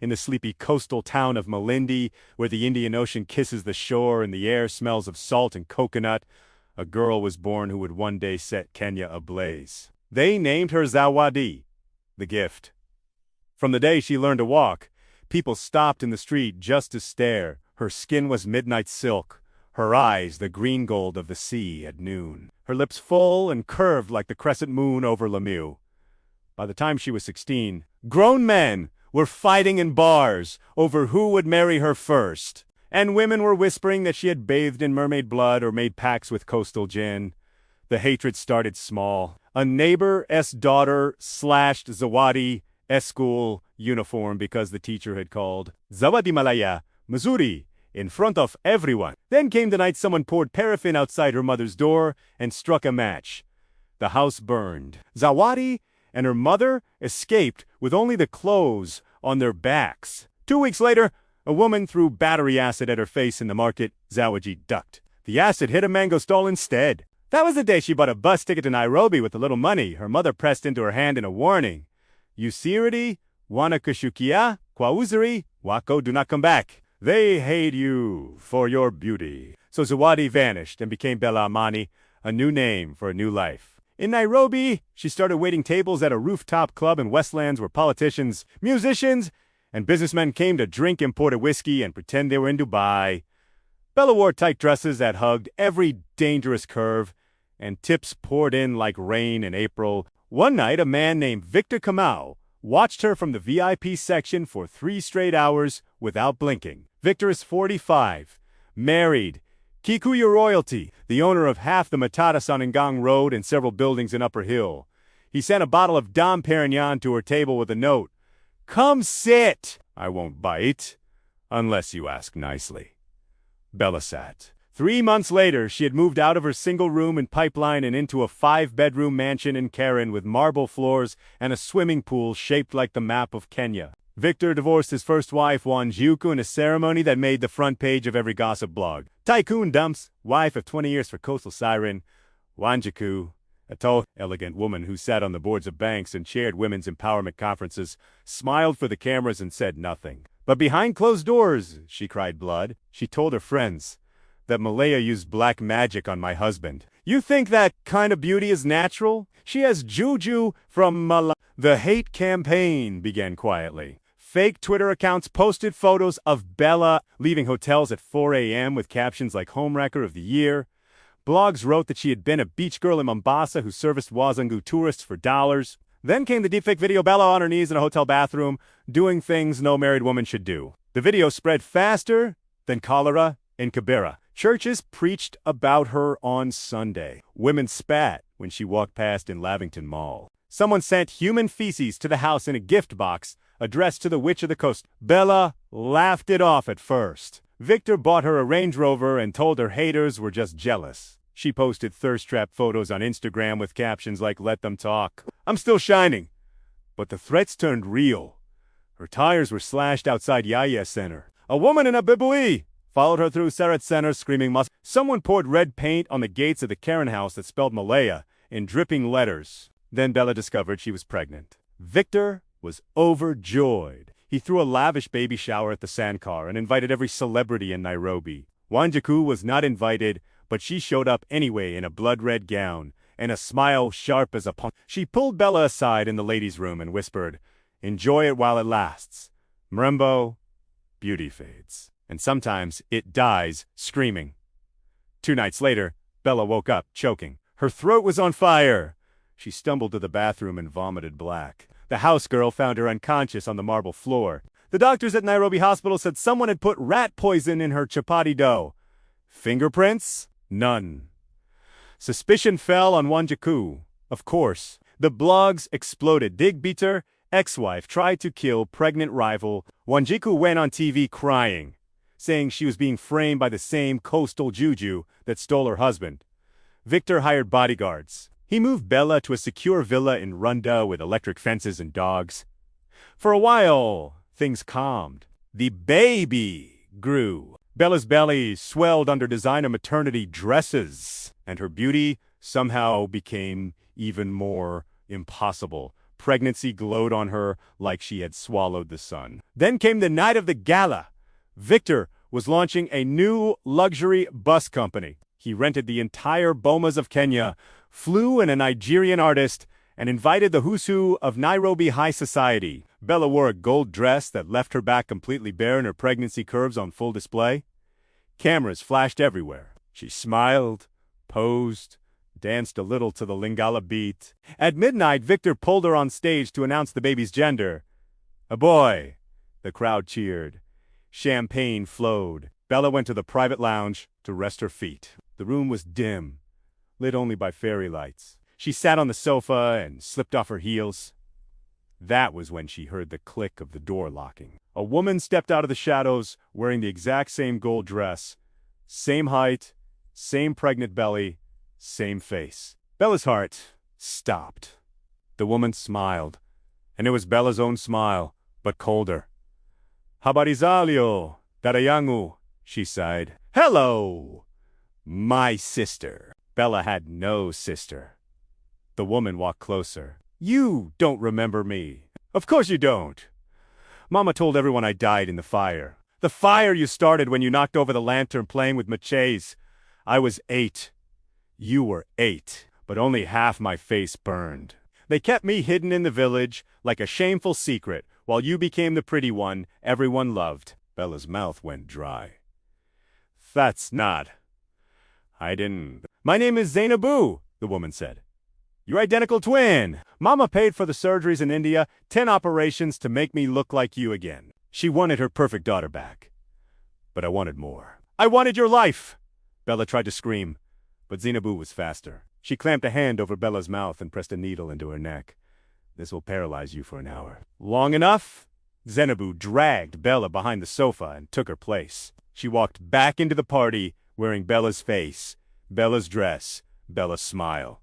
in the sleepy coastal town of Malindi, where the Indian Ocean kisses the shore and the air smells of salt and coconut, a girl was born who would one day set Kenya ablaze. They named her Zawadi, the gift. From the day she learned to walk, people stopped in the street just to stare. Her skin was midnight silk, her eyes the green gold of the sea at noon, her lips full and curved like the crescent moon over Lemieux. By the time she was 16, grown men were fighting in bars over who would marry her first, and women were whispering that she had bathed in mermaid blood or made pacts with coastal gin. The hatred started small. A neighbor's daughter slashed Zawadi's school uniform because the teacher had called Zawadi Malaya, Missouri, in front of everyone. Then came the night someone poured paraffin outside her mother's door and struck a match. The house burned. Zawadi and her mother escaped with only the clothes on their backs. 2 weeks later, a woman threw battery acid at her face in the market. Zawadi ducked. The acid hit a mango stall instead. That was the day she bought a bus ticket to Nairobi with a little money her mother pressed into her hand in a warning. Usiridi, wanakushukia, kwa uzuri, wako do not come back. They hate you for your beauty. So Zawadi vanished and became Bella Amani, a new name for a new life. In Nairobi, she started waiting tables at a rooftop club in Westlands where politicians, musicians, and businessmen came to drink imported whiskey and pretend they were in Dubai. Bella wore tight dresses that hugged every dangerous curve, and tips poured in like rain in April. One night, a man named Victor Kamau watched her from the VIP section for 3 straight hours without blinking. Victor is 45, married, Kikuyu royalty, the owner of half the Matatas on Ngang Road and several buildings in Upper Hill. He sent a bottle of Dom Perignon to her table with a note. "Come sit. I won't bite, unless you ask nicely." Bella sat. 3 months later, she had moved out of her single room in Pipeline and into a 5-bedroom mansion in Karen with marble floors and a swimming pool shaped like the map of Kenya. Victor divorced his first wife, Wanjiku, in a ceremony that made the front page of every gossip blog. Tycoon dumps wife of 20 years for coastal siren. Wanjiku, a tall, elegant woman who sat on the boards of banks and chaired women's empowerment conferences, smiled for the cameras and said nothing. But behind closed doors, she cried blood. She told her friends that Malaya used black magic on my husband. You think that kind of beauty is natural? She has juju from Malaya. The hate campaign began quietly. Fake Twitter accounts posted photos of Bella leaving hotels at 4 a.m. with captions like Homewrecker of the Year. Blogs wrote that she had been a beach girl in Mombasa who serviced Wazungu tourists for dollars. Then came the deepfake video Bella on her knees in a hotel bathroom, doing things no married woman should do. The video spread faster than cholera in Kibera. Churches preached about her on Sunday. Women spat when she walked past in Lavington Mall. Someone sent human feces to the house in a gift box addressed to the Witch of the Coast. Bella laughed it off at first. Victor bought her a Range Rover and told her haters were just jealous. She posted thirst-trap photos on Instagram with captions like, "Let them talk. I'm still shining." But the threats turned real. Her tires were slashed outside Yaya Center. A woman in a bibui followed her through Sarat Center screaming Mus. Someone poured red paint on the gates of the Karen house that spelled Malaya in dripping letters. Then Bella discovered she was pregnant. Victor was overjoyed. He threw a lavish baby shower at the Sandcar and invited every celebrity in Nairobi. Wanjiku was not invited, but she showed up anyway in a blood-red gown and a smile sharp as a punch. She pulled Bella aside in the ladies' room and whispered, "Enjoy it while it lasts. Mrembo, beauty fades. And sometimes it dies screaming." 2 nights later, Bella woke up choking. Her throat was on fire. She stumbled to the bathroom and vomited black. The house girl found her unconscious on the marble floor. The doctors at Nairobi Hospital said someone had put rat poison in her chapati dough. Fingerprints? None. Suspicion fell on Wanjiku. Of course. The blogs exploded. Digbiter, ex-wife, tried to kill pregnant rival. Wanjiku went on TV crying, saying she was being framed by the same coastal juju that stole her husband. Victor hired bodyguards. He moved Bella to a secure villa in Runda with electric fences and dogs. For a while, things calmed. The baby grew. Bella's belly swelled under designer maternity dresses, and her beauty somehow became even more impossible. Pregnancy glowed on her like she had swallowed the sun. Then came the night of the gala. Victor was launching a new luxury bus company. He rented the entire Bomas of Kenya, flew in a Nigerian artist, and invited the who's who of Nairobi high society. Bella wore a gold dress that left her back completely bare and her pregnancy curves on full display. Cameras flashed everywhere. She smiled, posed, danced a little to the Lingala beat. At midnight, Victor pulled her on stage to announce the baby's gender. A boy. The crowd cheered. Champagne flowed. Bella went to the private lounge to rest her feet. The room was dim, lit only by fairy lights. She sat on the sofa and slipped off her heels. That was when she heard the click of the door locking. A woman stepped out of the shadows wearing the exact same gold dress. Same height, same pregnant belly, same face. Bella's heart stopped. The woman smiled, and it was Bella's own smile, but colder. Habarizalio, Darayangu, she sighed. Hello, my sister. Bella had no sister. The woman walked closer. You don't remember me. Of course you don't. Mama told everyone I died in the fire. The fire you started when you knocked over the lantern playing with maches. I was 8. You were 8, but only half my face burned. They kept me hidden in the village like a shameful secret, while you became the pretty one everyone loved. Bella's mouth went dry. That's not. I didn't. My name is Zainabu, the woman said. Your identical twin. Mama paid for the surgeries in India, 10 operations to make me look like you again. She wanted her perfect daughter back. But I wanted more. I wanted your life! Bella tried to scream, but Zainabu was faster. She clamped a hand over Bella's mouth and pressed a needle into her neck. This will paralyze you for an hour. Long enough? Zainabu dragged Bella behind the sofa and took her place. She walked back into the party wearing Bella's face, Bella's dress, Bella's smile.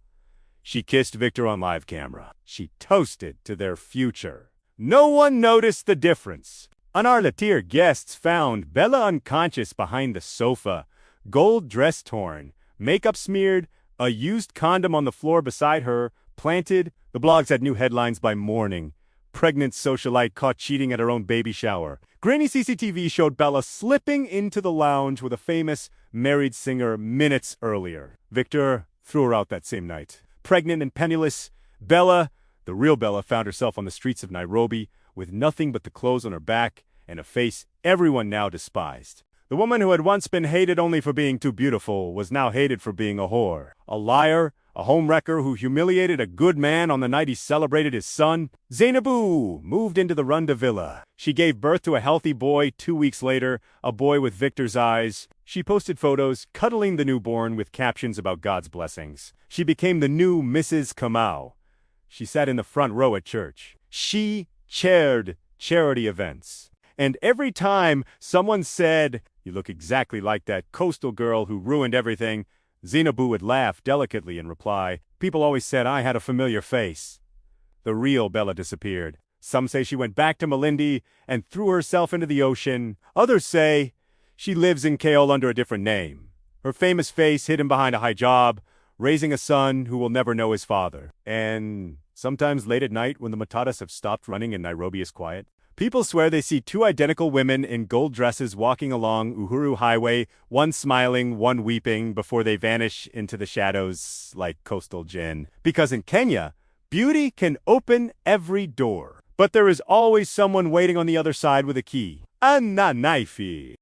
She kissed Victor on live camera. She toasted to their future. No one noticed the difference. Unarlatir guests found Bella unconscious behind the sofa, gold dress torn, makeup smeared, a used condom on the floor beside her, planted. The blogs had new headlines by morning. Pregnant socialite caught cheating at her own baby shower. Grainy CCTV showed Bella slipping into the lounge with a famous married singer minutes earlier. Victor threw her out that same night. Pregnant and penniless, Bella, the real Bella, found herself on the streets of Nairobi with nothing but the clothes on her back and a face everyone now despised. The woman who had once been hated only for being too beautiful was now hated for being a whore. A liar, a homewrecker who humiliated a good man on the night he celebrated his son. Zainabu moved into the Runda villa. She gave birth to a healthy boy 2 weeks later, a boy with Victor's eyes. She posted photos cuddling the newborn with captions about God's blessings. She became the new Mrs. Kamau. She sat in the front row at church. She chaired charity events. And every time someone said, "You look exactly like that coastal girl who ruined everything," Zainabu would laugh delicately and reply, "People always said I had a familiar face." The real Bella disappeared. Some say she went back to Malindi and threw herself into the ocean. Others say she lives in KL under a different name. Her famous face hidden behind a hijab, raising a son who will never know his father. And sometimes late at night when the Matatas have stopped running and Nairobi is quiet, people swear they see 2 identical women in gold dresses walking along Uhuru Highway, one smiling, one weeping, before they vanish into the shadows like coastal gin. Because in Kenya, beauty can open every door. But there is always someone waiting on the other side with a key. Ananaifi.